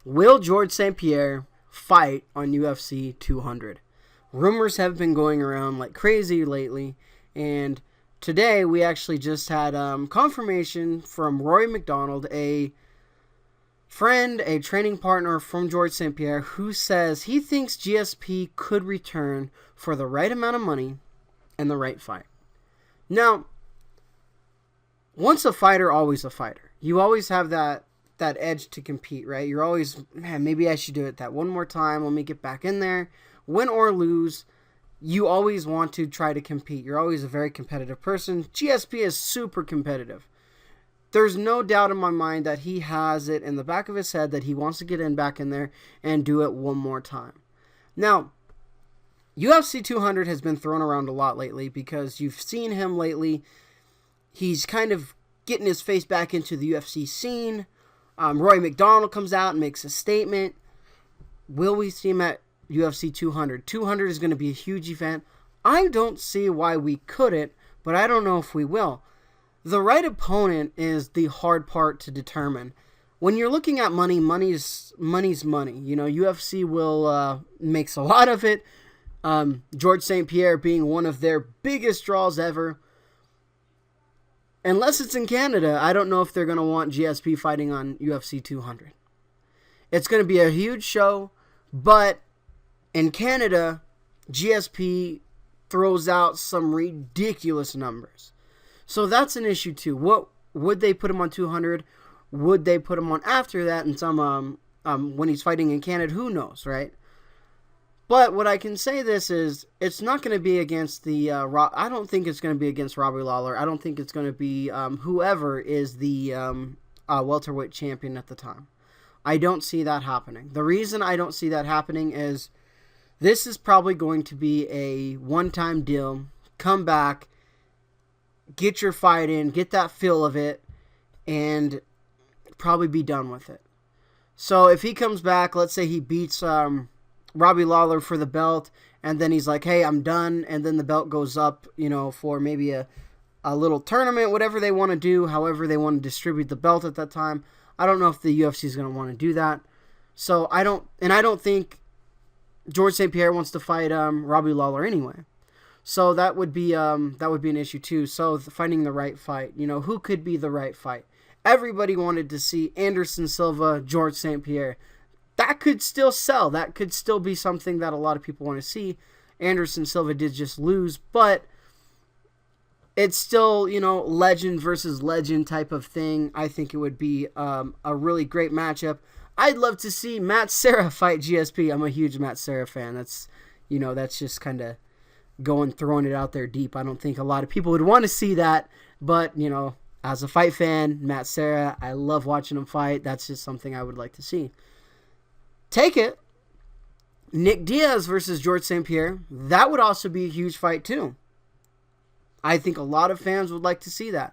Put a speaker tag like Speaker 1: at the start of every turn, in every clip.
Speaker 1: Will George St. Pierre fight on UFC 200? Rumors have been going around like crazy lately, and today we actually just had confirmation from Rory McDonald, a friend, a training partner from George St. Pierre, who says he thinks GSP could return for the right amount of money and the right fight. Now, once a fighter, always a fighter. You always have that edge to compete, right? You're always, man, maybe I should do it that one more time. Let me get back in there. Win or lose, you always want to try to compete. You're always a very competitive person. GSP is super competitive. There's no doubt in my mind that he has it in the back of his head that he wants to get back in there and do it one more time. Now, UFC 200 has been thrown around a lot lately because you've seen him lately. He's kind of getting his face back into the UFC scene. Rory McDonald comes out and makes a statement. Will we see him at UFC 200? 200 is going to be a huge event. I don't see why we couldn't, but I don't know if we will. The right opponent is the hard part to determine. When you're looking at money, money's money. You know, UFC will makes a lot of it. George St. Pierre being one of their biggest draws ever. Unless it's in Canada, I don't know if they're going to want GSP fighting on UFC 200. It's going to be a huge show, but in Canada, GSP throws out some ridiculous numbers. So that's an issue too. What would they put him on 200? Would they put him on after that and some when he's fighting in Canada? Who knows, right? But what I can say this is, it's not going to be against the, I don't think it's going to be against Robbie Lawler. I don't think it's going to be whoever is the welterweight champion at the time. I don't see that happening. The reason I don't see that happening is this is probably going to be a one-time deal. Come back, get your fight in, get that feel of it, and probably be done with it. So if he comes back, let's say he beats Robbie Lawler for the belt, and then he's like, hey, I'm done, and then the belt goes up, for maybe a little tournament, whatever they want to do, however they want to distribute the belt at that time. I don't know if the UFC is going to want to do that. So I don't think George St. Pierre wants to fight Robbie Lawler anyway. So that would be an issue too. So finding the right fight, who could be the right fight? Everybody wanted to see Anderson Silva, George St. Pierre. That could still sell. That could still be something that a lot of people want to see. Anderson Silva did just lose, but it's still, legend versus legend type of thing. I think it would be a really great matchup. I'd love to see Matt Serra fight GSP. I'm a huge Matt Serra fan. That's just kind of throwing it out there deep. I don't think a lot of people would want to see that, but, as a fight fan, Matt Serra, I love watching him fight. That's just something I would like to see. Take it. Nick Diaz versus George St. Pierre. That would also be a huge fight too. I think a lot of fans would like to see that.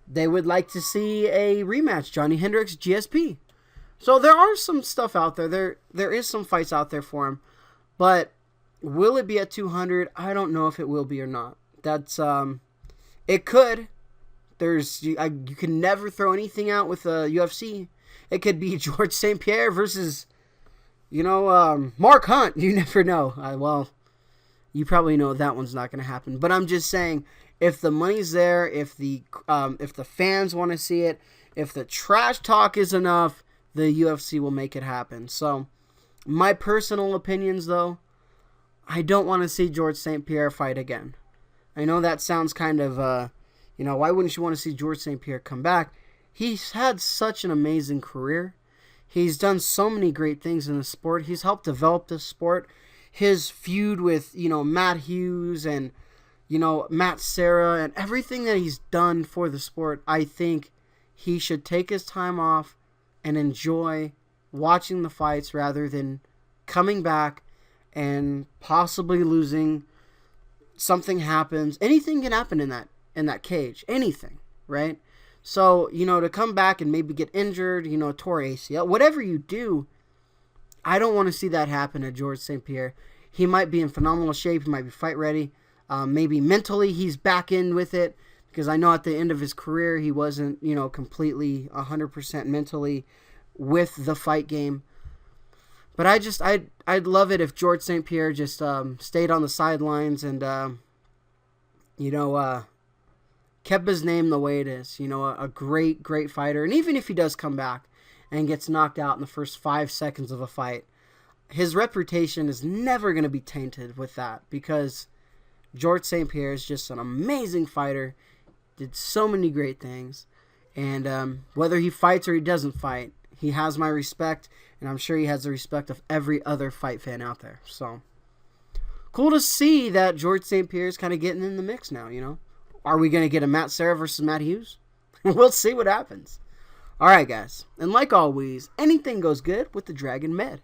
Speaker 1: They would like to see a rematch, Johnny Hendricks, GSP. So there are some stuff out there. There is some fights out there for him. But will it be at 200? I don't know if it will be or not. That's it could. You can never throw anything out with UFC. It could be George St. Pierre versus Mark Hunt. You never know. You probably know that one's not going to happen. But I'm just saying, if the money's there, if the fans want to see it, if the trash talk is enough, the UFC will make it happen. So, my personal opinions, though, I don't want to see George St. Pierre fight again. I know that sounds kind of, why wouldn't you want to see George St. Pierre come back? He's had such an amazing career. He's done so many great things in the sport. He's helped develop the sport. His feud with, Matt Hughes and, Matt Serra and everything that he's done for the sport, I think he should take his time off and enjoy watching the fights rather than coming back and possibly losing. Something happens. Anything can happen in that cage. Anything, right? So, to come back and maybe get injured, tore ACL, whatever you do, I don't want to see that happen to George St. Pierre. He might be in phenomenal shape. He might be fight ready. Maybe mentally he's back in with it, because I know at the end of his career he wasn't, completely 100% mentally with the fight game. But I'd love it if George St. Pierre just stayed on the sidelines and kept his name the way it is. A great fighter. And even if he does come back and gets knocked out in the first 5 seconds of a fight, his reputation is never going to be tainted with that, because George St. Pierre is just an amazing fighter, did so many great things, and whether he fights or he doesn't fight, he has my respect, and I'm sure he has the respect of every other fight fan out there. So, cool to see that George St. Pierre is kind of getting in the mix now, Are we going to get a Matt Serra versus Matt Hughes? We'll see what happens. All right, guys. And like always, anything goes good with the Dragon Med.